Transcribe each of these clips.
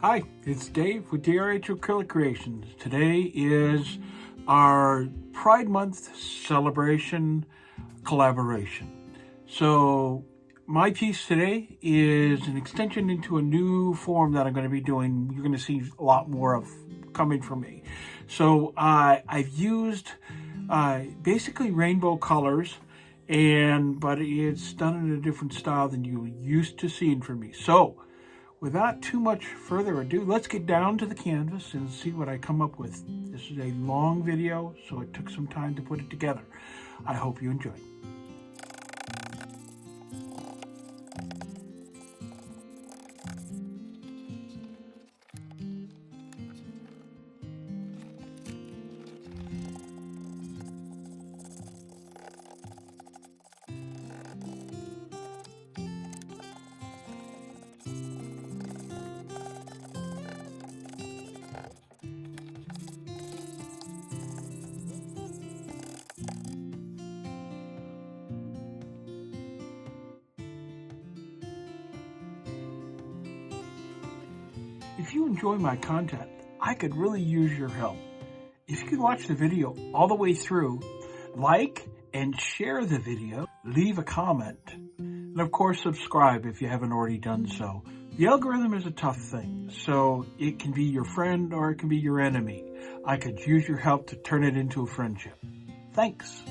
Hi, it's Dave with DRH Acrylic Creations. Today is our Pride Month celebration collaboration. So, my piece today is an extension into a new form that I'm going to be doing. You're going to see a lot more of coming from me. So, I've used basically rainbow colors, but it's done in a different style than you used to seeing from me. So, without too much further ado, let's get down to the canvas and see what I come up with. This is a long video, so it took some time to put it together. I hope you enjoy. If you enjoy my content, I could really use your help. If you could watch the video all the way through, like and share the video, leave a comment, and of course subscribe if you haven't already done so. The algorithm is a tough thing, so it can be your friend or it can be your enemy. I could use your help to turn it into a friendship. Thanks.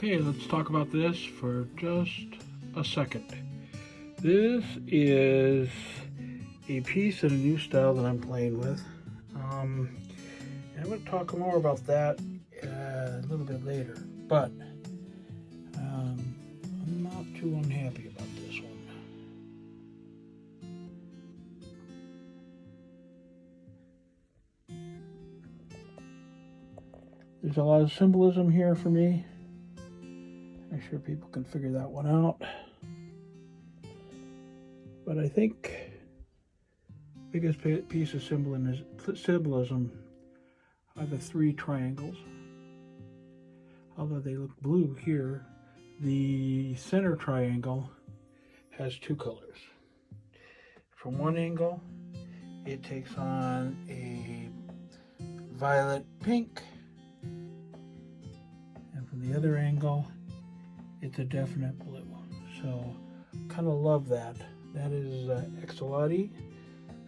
Okay, let's talk about this for just a second. This is a piece in a new style that I'm playing with. I'm going to talk more about that a little bit later, but I'm not too unhappy about this one. There's a lot of symbolism here for me. I'm sure people can figure that one out. But I think the biggest piece of symbolism are the three triangles. Although they look blue here, the center triangle has two colors. From one angle, it takes on a violet pink, and from the other angle, it's a definite blue. So, kind of love that. That is Axolotl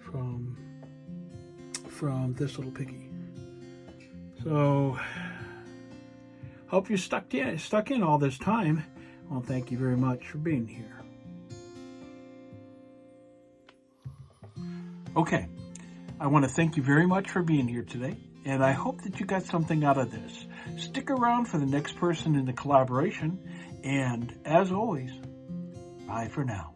from this little Piggy. So, hope you stuck in all this time. Well, thank you very much for being here. Okay, I want to thank you very much for being here today, and I hope that you got something out of this. Stick around for the next person in the collaboration, and as always, bye for now.